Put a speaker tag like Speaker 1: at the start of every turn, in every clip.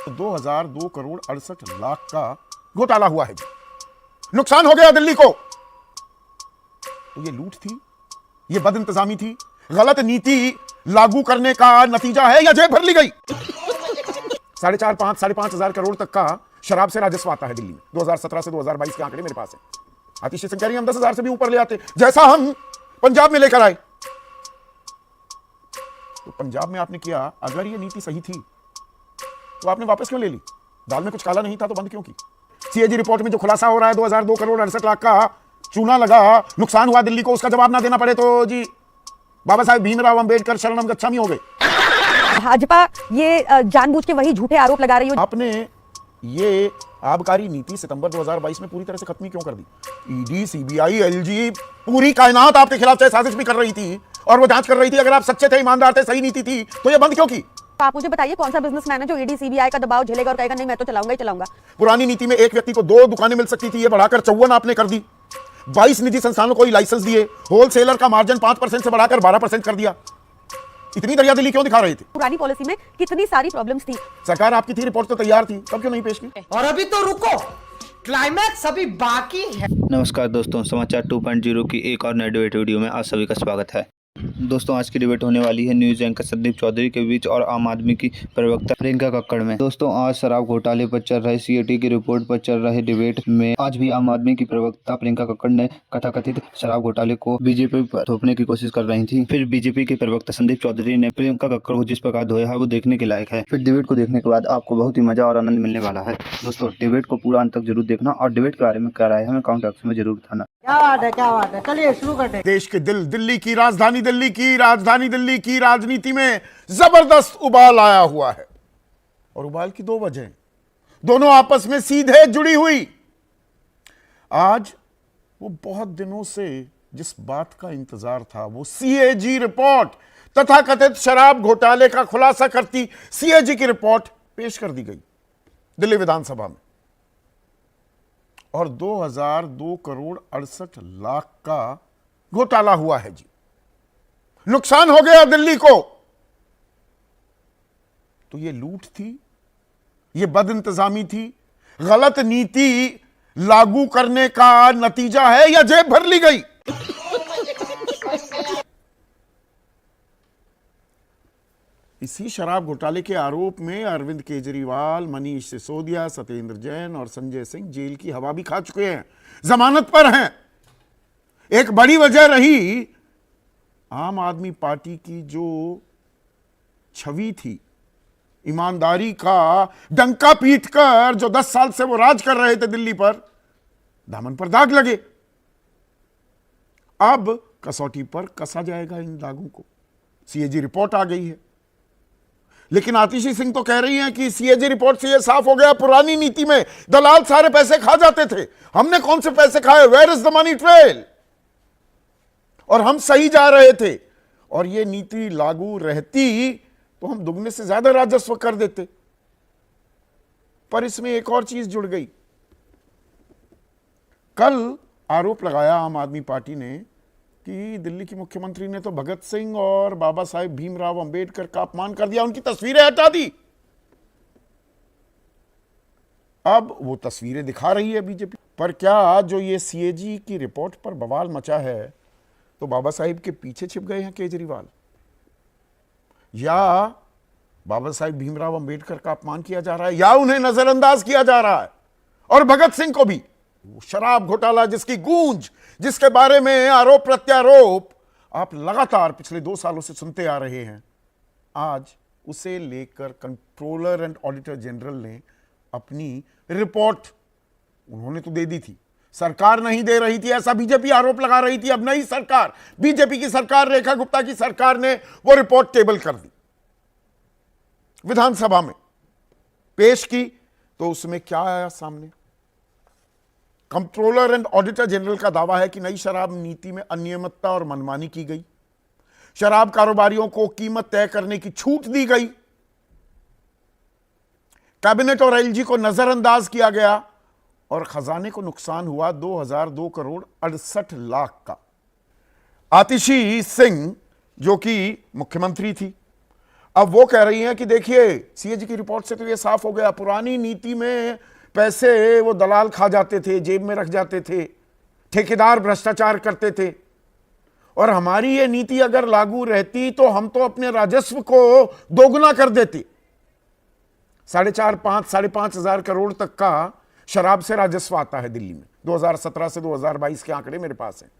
Speaker 1: 2002 करोड़ 68 लाख का घोटाला हुआ है जी। नुकसान हो गया दिल्ली को। तो ये लूट थी, ये बदइंतजामी थी, गलत नीति लागू करने का नतीजा है या जेब भर ली गई? 4.5 हजार करोड़ तक का शराब से राजस्व आता है दिल्ली में। 2017 से 2022 के आंकड़े मेरे पास है। आतिशी सिंह कह रही हम 10,000 से भी ऊपर ले आते, जैसा हम पंजाब में लेकर आए। तो पंजाब में आपने किया, अगर ये नीति सही थी तो आपने वापस क्यों ले ली? दाल में कुछ काला नहीं था तो बंद क्यों की? सीएजी रिपोर्ट में जो खुलासा हो रहा है 2002 करोड़ 68 लाख का चूना लगा, नुकसान हुआ दिल्ली को, उसका जवाब ना देना पड़े तो जी बाबा साहेब भीमराव अंबेडकर शरणम गच्छामी हो गए।
Speaker 2: भाजपा ये जानबूझ के वही झूठे आरोप लगा रही है।
Speaker 1: आपने ये आबकारी नीति सितंबर 2022 में पूरी तरह से खत्म क्यों कर दी? ईडी, सीबीआई, एलजी, पूरी कायनात आपके खिलाफ चाहे साजिश भी कर रही थी और वो जांच कर रही थी। अगर आप सच्चे थे, ईमानदार थे, सही नीति थी तो ये बंद क्यों की?
Speaker 2: आप मुझे बताइए कौन सा बिजनेसमैन है जो ईडी सीबीआई का दबाव झेलेगा और कहेगा नहीं मैं तो चलाऊंगा ही चलाऊंगा।
Speaker 1: पुरानी नीति में एक व्यक्ति को 2 दुकानें मिल सकती थी, ये बढ़ाकर 54 आपने कर दी। 22 निजी संस्थानों को लाइसेंस दिए, होलसेलर का मार्जिन 5% से बढ़ाकर 12% कर दिया। इतनी दरियादिली क्यों दिखा रहे थे?
Speaker 2: पुरानी पॉलिसी में कितनी सारी प्रॉब्लम्स थी।
Speaker 1: सरकार आपकी थी, रिपोर्ट तो तैयार थी, तब क्यों नहीं पेश की?
Speaker 3: और अभी तो रुको, क्लाइमैक्स अभी बाकी है।
Speaker 4: नमस्कार दोस्तों, समाचार 2.0 की एक और नई डिबेट वीडियो में आप सभी का स्वागत है। दोस्तों, आज की डिबेट होने वाली है न्यूज एंकर संदीप चौधरी के बीच और आम आदमी की प्रवक्ता प्रियंका कक्कड़ में। दोस्तों, आज शराब घोटाले पर चल रहे सीएटी की रिपोर्ट पर चल रहे डिबेट में आज भी आम आदमी की प्रवक्ता प्रियंका कक्कड़ ने कथाकथित शराब घोटाले को बीजेपी पर थोपने की कोशिश कर रही थी। फिर बीजेपी के प्रवक्ता संदीप चौधरी ने प्रियंका कक्कड़ को जिस प्रकार धोया है वो देखने के लायक है। फिर डिबेट को देखने के बाद आपको बहुत ही मजा और आनंद मिलने वाला है। दोस्तों, डिबेट को पूरा अंत तक जरूर देखना और डिबेट के बारे में क्या राय है हमें कमेंट बॉक्स में जरूर बताना।
Speaker 3: क्या बात है, क्या बात है, चलिए शुरू करते हैं।
Speaker 1: देश के दिल्ली की राजधानी दिल्ली की राजनीति में जबरदस्त उबाल आया हुआ है और उबाल की 2 वजह, दोनों आपस में सीधे जुड़ी हुई। आज वो बहुत दिनों से जिस बात का इंतजार था, वो सीएजी रिपोर्ट, तथाकथित शराब घोटाले का खुलासा करती सीएजी की रिपोर्ट पेश कर दी गई दिल्ली विधानसभा में और 2002 करोड़ 68 लाख का घोटाला हुआ है जी। नुकसान हो गया दिल्ली को। तो ये लूट थी, ये बदइंतजामी थी, गलत नीति लागू करने का नतीजा है या जेब भर ली गई? इसी शराब घोटाले के आरोप में अरविंद केजरीवाल, मनीष सिसोदिया, सत्येंद्र जैन और संजय सिंह जेल की हवा भी खा चुके हैं, जमानत पर हैं। एक बड़ी वजह रही आम आदमी पार्टी की जो छवि थी, ईमानदारी का डंका पीटकर जो 10 साल से वो राज कर रहे थे दिल्ली पर, दामन पर दाग लगे। अब कसौटी पर कसा जाएगा इन दागों को। सीएजी रिपोर्ट आ गई है, लेकिन आतिशी सिंह तो कह रही हैं कि सीएजी रिपोर्ट से यह साफ हो गया पुरानी नीति में दलाल सारे पैसे खा जाते थे, हमने कौन से पैसे खाए, where is the money trail, और हम सही जा रहे थे और यह नीति लागू रहती तो हम दुगने से ज्यादा राजस्व कर देते। पर इसमें एक और चीज जुड़ गई। कल आरोप लगाया आम आदमी पार्टी ने कि दिल्ली की मुख्यमंत्री ने तो भगत सिंह और बाबा साहेब भीमराव अंबेडकर का अपमान कर दिया, उनकी तस्वीरें हटा दी। अब वो तस्वीरें दिखा रही है बीजेपी। पर क्या जो ये सीएजी की रिपोर्ट पर बवाल मचा है, तो बाबा साहेब के पीछे छिप गए हैं केजरीवाल, या बाबा साहेब भीमराव अंबेडकर का अपमान किया जा रहा है, या उन्हें नजरअंदाज किया जा रहा है? और भगत सिंह को भी शराब घोटाला जिसकी गूंज, जिसके बारे में आरोप प्रत्यारोप आप लगातार पिछले 2 सालों से सुनते आ रहे हैं, आज उसे लेकर कंट्रोलर एंड ऑडिटर जनरल ने अपनी रिपोर्ट उन्होंने तो दे दी थी, सरकार नहीं दे रही थी ऐसा बीजेपी आरोप लगा रही थी। अब नई सरकार, बीजेपी की सरकार, रेखा गुप्ता की सरकार ने वो रिपोर्ट टेबल कर दी, विधानसभा में पेश की। तो उसमें क्या आया सामने? कंट्रोलर एंड ऑडिटर जनरल का दावा है कि नई शराब नीति में अनियमितता और मनमानी की गई, शराब कारोबारियों को कीमत तय करने की छूट दी गई, कैबिनेट और एलजी को नजरअंदाज किया गया और खजाने को नुकसान हुआ 2002 करोड़ 68 लाख का। आतिशी सिंह जो कि मुख्यमंत्री थी, अब वो कह रही हैं कि देखिए सीएजी की रिपोर्ट से तो ये साफ हो गया, पुरानी नीति में पैसे वो दलाल खा जाते थे, जेब में रख जाते थे, ठेकेदार भ्रष्टाचार करते थे, और हमारी ये नीति अगर लागू रहती तो हम तो अपने राजस्व को दोगुना कर देते। 4,500 करोड़ तक का शराब से राजस्व आता है दिल्ली में। 2017 से 2022 के आंकड़े मेरे पास हैं।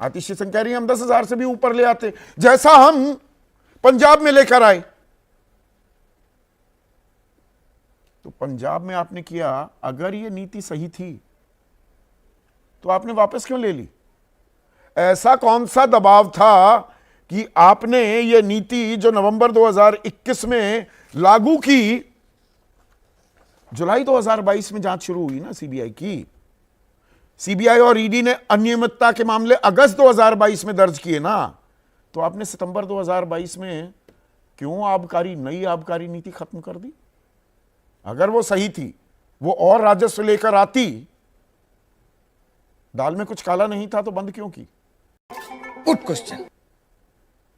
Speaker 1: आतिशी सिंह कह रही है हम 10,000 से भी ऊपर ले आते, जैसा हम पंजाब में लेकर आए। तो पंजाब में आपने किया, अगर ये नीति सही थी तो आपने वापस क्यों ले ली? ऐसा कौन सा दबाव था कि आपने ये नीति जो नवंबर 2021 में लागू की, जुलाई 2022 में जांच शुरू हुई ना सीबीआई की, सीबीआई और ईडी ने अनियमितता के मामले अगस्त 2022 में दर्ज किए ना, तो आपने सितंबर 2022 में क्यों नई आबकारी नीति खत्म कर दी? अगर वो सही थी, वो और राजस्व लेकर आती, दाल में कुछ काला नहीं था तो बंद क्यों की?
Speaker 5: Good question.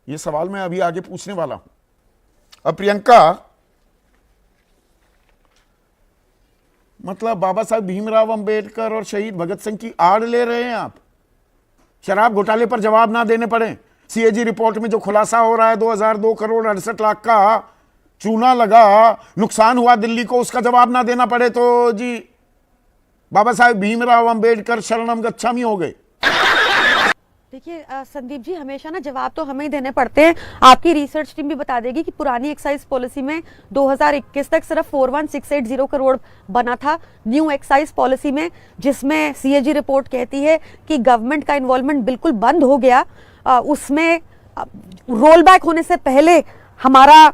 Speaker 1: ये सवाल मैं अभी आगे पूछने वाला हूं। अब प्रियंका, मतलब बाबा साहब भीमराव अंबेडकर और शहीद भगत सिंह की आड़ ले रहे हैं आप? शराब घोटाले पर जवाब ना देने पड़े? सीएजी रिपोर्ट में जो खुलासा हो रहा है 2002 करोड़ 68 लाख का चूना लगा, नुकसान हुआ दिल्ली को, उसका जवाब ना देना पड़े तो जी बाबा साहेब भीमराव अंबेडकर शरणम गच्छामी हो गए।
Speaker 2: देखिए संदीप जी, हमेशा ना जवाब तो हमें ही देने पड़ते हैं। आपकी रिसर्च टीम भी बता देगी कि पुरानी एक्साइज पॉलिसी में 2021 तक सिर्फ 41,680 करोड़ बना था। न्यू एक्साइज पॉलिसी में, जिसमें सीएजी रिपोर्ट कहती है कि गवर्नमेंट का इन्वॉल्वमेंट बिल्कुल बंद हो गया, उसमें रोल बैक होने से पहले हमारा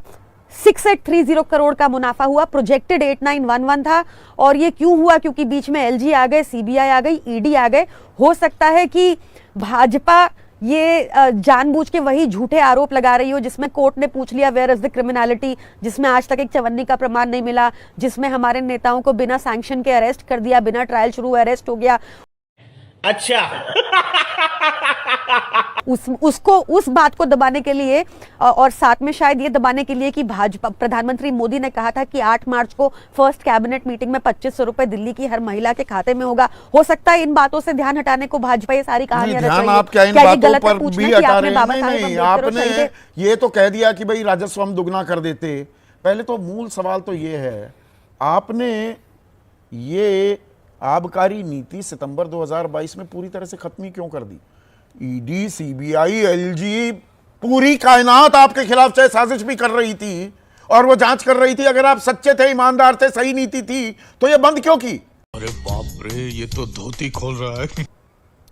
Speaker 2: 6830 करोड़ का मुनाफा हुआ। प्रोजेक्टेड 8911 था, और ये क्यों हुआ? क्योंकि बीच में एलजी आ गए, सीबीआई आ गई, ईडी आ गए। हो सकता है कि भाजपा ये जानबूझ के वही झूठे आरोप लगा रही हो जिसमें कोर्ट ने पूछ लिया वेयर इज द क्रिमिनलिटी, जिसमें आज तक एक चवन्नी का प्रमाण नहीं मिला, जिसमें हमारे नेताओं को बिना सैंक्शन के अरेस्ट कर दिया, बिना ट्रायल शुरू अरेस्ट हो गया।
Speaker 3: अच्छा
Speaker 2: उस बात को दबाने के लिए, और साथ में शायद ये दबाने के लिए कि भाजपा, प्रधानमंत्री मोदी ने कहा था कि 8 मार्च को फर्स्ट कैबिनेट मीटिंग में 2500 रुपए दिल्ली की हर महिला के खाते में होगा। हो सकता है इन बातों से ध्यान हटाने को भाजपा ये सारी कहानियां रच रही है।
Speaker 1: आप क्या इन बातों पर भी हटा रहे हैं? नहीं, आपने ये तो कह दिया कि भाई राजस्व हम दुगना कर देते। पहले तो मूल सवाल तो ये है, आपने ये आबकारी नीति सितंबर 2022 में पूरी तरह से खत्म ही क्यों कर दी? ईडी, सीबीआई, एलजी, पूरी कायनात आपके खिलाफ चाहे साजिश भी कर रही थी और वो जांच कर रही थी। अगर आप सच्चे थे, ईमानदार थे, सही नीति थी, तो ये बंद क्यों की?
Speaker 5: अरे बाप रे, ये तो धोती खोल रहा है।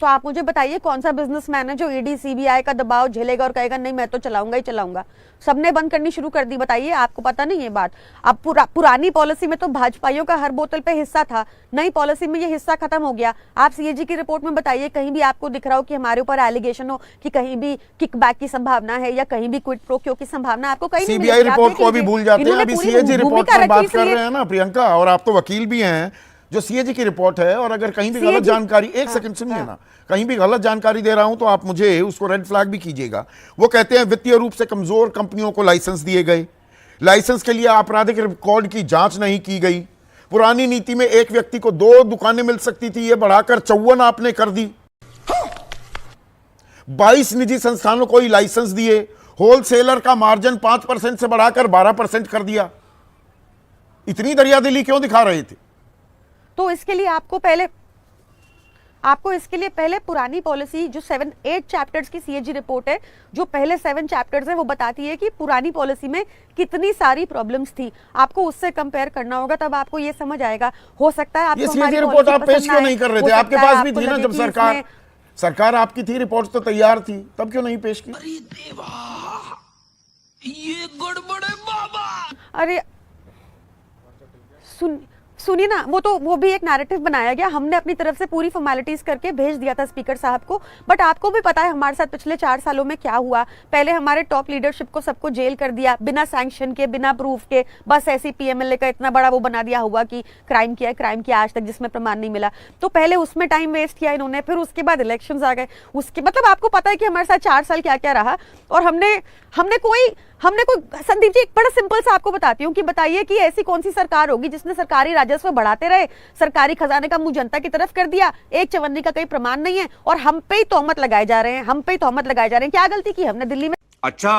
Speaker 2: तो आप मुझे बताइए कौन सा बिजनेसमैन है जो ईडी सीबीआई का दबाव झेलेगा और कहेगा नहीं मैं तो चलाऊंगा ही चलाऊंगा? सबने बंद करनी शुरू कर दी। बताइए, आपको पता नहीं ये बात? अब पुरानी पॉलिसी में तो भाजपाइयों का हर बोतल पे हिस्सा था, नई पॉलिसी में ये हिस्सा खत्म हो गया। आप सीएजी की रिपोर्ट में बताइए कहीं भी आपको दिख रहा हो कि हमारे ऊपर एलिगेशन हो कि कहीं भी किकबैक की संभावना है या कहीं भी क्विड प्रो क्यो की संभावना, आपको कहीं नहीं मिलेगी।
Speaker 1: सीबीआई रिपोर्ट को अभी भूल जाते हैं, अभी सीएजी रिपोर्ट पर बात कर रहे हैं ना प्रियंका, और आप तो वकील भी हैं। जो सीएजी की रिपोर्ट है, और अगर कहीं भी गलत जानकारी, एक सेकंड सुनिए ना, कहीं भी गलत जानकारी दे रहा हूं तो आप मुझे उसको रेड फ्लैग भी कीजिएगा। वो कहते हैं वित्तीय रूप से कमजोर कंपनियों को लाइसेंस दिए गए, लाइसेंस के लिए आपराधिक रिकॉर्ड की जांच नहीं की गई, पुरानी नीति में एक व्यक्ति को 2 दुकानें मिल सकती थी, ये बढ़ाकर 54 आपने कर दी, 22 निजी संस्थानों को ही लाइसेंस दिए, होलसेलर का मार्जिन 5% से बढ़ाकर 12% कर दिया। इतनी दरियादिली क्यों दिखा रहे थे?
Speaker 2: तो इसके लिए पहले पुरानी पॉलिसी जो 7-8 चैप्टर्स की सीएजी रिपोर्ट है, जो पहले 7 चैप्टर्स है, वो बताती है कि पुरानी पॉलिसी में कितनी सारी प्रॉब्लम्स थी। आपको उससे कंपेयर करना होगा, तब आपको ये समझ आएगा। हो सकता है आपको
Speaker 1: सीएजी रिपोर्ट आप पेश क्यों नहीं कर रहे थे? आपके पास भी थी ना, जब सरकार आपकी थी, रिपोर्ट तो तैयार थी, तब क्यों नहीं पेश की?
Speaker 5: अरे देवा, ये गड़बड़ है बाबा।
Speaker 2: अरे सुनिए ना, वो भी एक नैरेटिव बनाया गया। हमने अपनी तरफ से पूरी फॉर्मेलिटीज करके भेज दिया था स्पीकर साहब को, बट आपको भी पता है हमारे साथ पिछले 4 सालों में क्या हुआ। पहले हमारे टॉप लीडरशिप को सबको जेल कर दिया, बिना सैंक्शन के, बिना प्रूफ के, बस ऐसी पीएमएलए का इतना बड़ा वो बना दिया हुआ कि क्राइम किया आज तक जिसमें प्रमाण नहीं मिला। तो पहले उसमें टाइम वेस्ट किया इन्होंने, फिर उसके बाद इलेक्शंस आ गए, उसके मतलब आपको पता है कि हमारे साथ 4 साल क्या क्या रहा। और हमने हमने कोई, संदीप जी एक बड़ा सिंपल सा आपको बताती हूँ कि बताइए कि ऐसी कौन सी सरकार होगी जिसने सरकारी राजस्व बढ़ाते रहे, सरकारी खजाने का मुंह जनता की तरफ कर दिया, एक चवन्नी का कोई प्रमाण नहीं है, और हम पे ही तोहमत लगाए जा रहे हैं, हम पे ही तोहमत लगाए जा रहे हैं। क्या गलती की हमने? दिल्ली में
Speaker 6: अच्छा,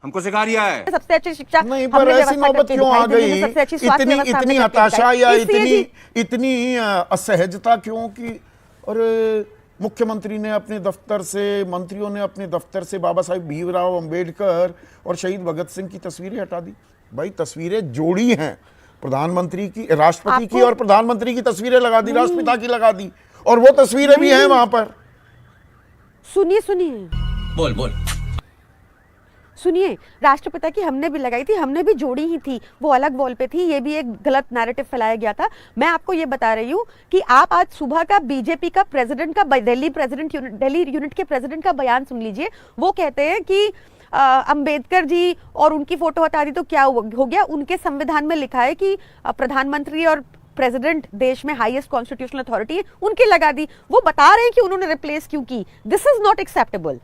Speaker 6: हमको सिखा रिया है।
Speaker 2: सबसे अच्छी शिक्षा
Speaker 1: नहीं, पर ऐसी नौबत क्यों आ गई? इतनी हताशा या इतनी असहजता क्यों कि और मुख्यमंत्री ने अपने दफ्तर से, मंत्रियों ने अपने दफ्तर से बाबा साहिब भीमराव अंबेडकर और शहीद भगत सिंह की तस्वीरें हटा दी? भाई तस्वीरें जोड़ी हैं, प्रधानमंत्री की, राष्ट्रपति की और प्रधानमंत्री की तस्वीरें लगा दी, राष्ट्रपिता की लगा दी, और वो तस्वीरें भी हैं वहां पर।
Speaker 2: सुनिए सुनिए
Speaker 5: बोल बोल।
Speaker 2: सुनिए, राष्ट्रपिता की हमने भी लगाई थी, हमने भी जोड़ी ही थी, वो अलग वॉल पे थी, ये भी एक गलत नैरेटिव फैलाया गया था। मैं आपको ये बता रही हूँ कि आप आज सुबह का बीजेपी का प्रेसिडेंट का, दिल्ली यूनिट के प्रेसिडेंट का बयान सुन लीजिए। वो कहते हैं कि अंबेडकर जी और उनकी फोटो हटा दी तो क्या हो गया? उनके संविधान में लिखा है कि प्रधानमंत्री और प्रेसिडेंट देश में हाईएस्ट कॉन्स्टिट्यूशनल अथॉरिटी है, उनकी लगा दी। वो बता रहे हैं कि उन्होंने रिप्लेस क्यों की। This is not acceptable.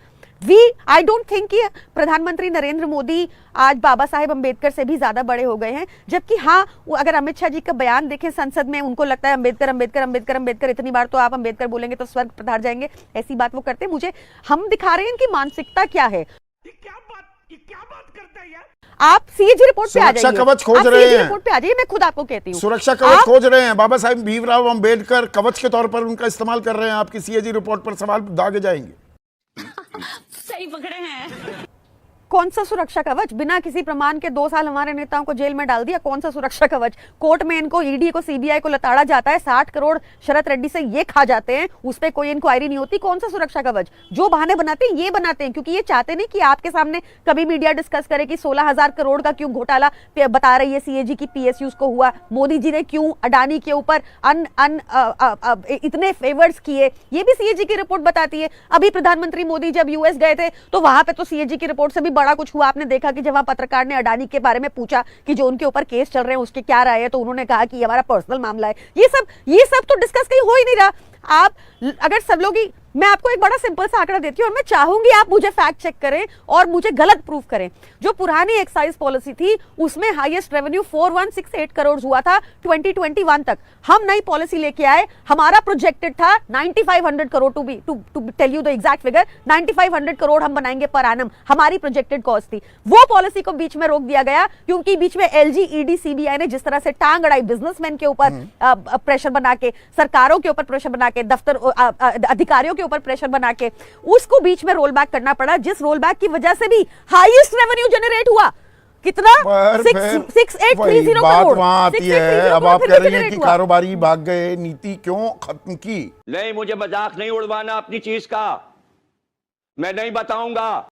Speaker 2: I don't think कि प्रधानमंत्री नरेंद्र मोदी आज बाबा साहेब अंबेडकर से भी ज्यादा बड़े हो गए हैं, जबकि हाँ, अगर अमित शाह जी का बयान देखें संसद में, उनको लगता है अंबेडकर अंबेडकर अंबेडकर अंबेडकर, इतनी बार तो आप अंबेडकर बोलेंगे तो स्वर्ग पधार जाएंगे, ऐसी बात वो करते हैं। मुझे, हम दिखा रहे हैं कि मानसिकता क्या है।
Speaker 5: ये क्या बात करते हैं यार?
Speaker 2: आप सीएजी रिपोर्ट पे आ जाइए,
Speaker 1: सुरक्षा कवच खोज रहे हैं,
Speaker 2: रिपोर्ट पे आ जाइए, मैं खुद आपको कहती हूँ
Speaker 1: सुरक्षा कवच खोज रहे हैं। बाबा साहेब भीमराव अंबेडकर कवच के तौर पर उनका इस्तेमाल कर रहे हैं। आपकी सीएजी रिपोर्ट पर सवाल दागे जाएंगे।
Speaker 7: सही पकड़े हैं।
Speaker 2: कौन सा सुरक्षा कवच? बिना किसी प्रमाण के 2 साल हमारे नेताओं को जेल में डाल दिया। कौन सा सुरक्षा कवच? कोर्ट में इनको, ईडी को, सीबीआई को लताड़ा जाता है, 60 करोड़ शरत रेड्डी से ये खा जाते हैं, उस पर कोई इंक्वायरी नहीं होती। कौन सा सुरक्षा कवच? जो बहाने बनाते हैं ये बनाते हैं, क्योंकि ये चाहते नहीं कि आपके सामने कभी मीडिया डिस्कस करे कि 16,000 करोड़ का क्यों घोटाला बता रही है सीएजी की पीएसयूज को हुआ, मोदी जी ने क्यों अडानी के ऊपर इतने फेवर्स किए, ये भी सीएजी की रिपोर्ट बताती है। अभी प्रधानमंत्री मोदी जब यूएस गए थे तो वहां पे तो सीएजी की रिपोर्ट से भी बड़ा कुछ हुआ। आपने देखा कि जब वहां पत्रकार ने अडानी के बारे में पूछा कि जो उनके ऊपर केस चल रहे हैं उसके क्या राय है, तो उन्होंने कहा कि ये हमारा पर्सनल मामला है। ये सब तो डिस्कस कहीं हो ही नहीं रहा। आप अगर सब लोग ही, मैं आपको एक बड़ा सिंपल सा आंकड़ा देती हूँ और मैं चाहूंगी आप मुझे फैक्ट चेक करें और मुझे गलत प्रूफ करें। जो पुरानी एक्साइज पॉलिसी थी उसमें हाईएस्ट रेवेन्यू 4168 करोड़ हुआ था 2021 तक। हम नई पॉलिसी लेके आए, हमारा प्रोजेक्टेड था 9500 crore, to tell you the exact figure, 9500 crore हम बनाएंगे पर एनम, हमारी प्रोजेक्टेड कॉस्ट थी। वो पॉलिसी को बीच में रोक दिया गया क्योंकि बीच में एलजी, ईडी, सीबीआई ने जिस तरह से टांग अड़ाई, बिजनेसमैन के ऊपर प्रेशर बना के, सरकारों के ऊपर प्रेशर बना के, दफ्तर अधिकारियों के ऊपर प्रेशर बना के, उसको बीच में रोल बैक करना पड़ा, जिस रोल बैक की वजह से भी हाईएस्ट रेवेन्यू जनरेट हुआ। कितना? 6830
Speaker 1: बात वहां आती है। अब आप कह रही हैं कि कारोबारी भाग गए, नीति क्यों खत्म की?
Speaker 8: नहीं, मुझे मजाक नहीं उड़वाना अपनी चीज का, मैं नहीं बताऊंगा।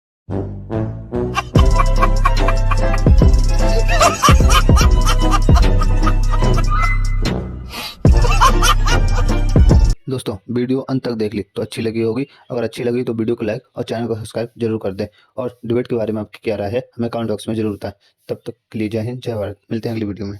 Speaker 4: दोस्तों वीडियो अंत तक देख ली तो अच्छी लगी होगी। अगर अच्छी लगी तो वीडियो को लाइक और चैनल को सब्सक्राइब जरूर कर दें, और डिबेट के बारे में आपकी क्या राय है हमें कमेंट बॉक्स में जरूर बताएं। तब तक के लिए जय हिंद, जय भारत। मिलते हैं अगली वीडियो में।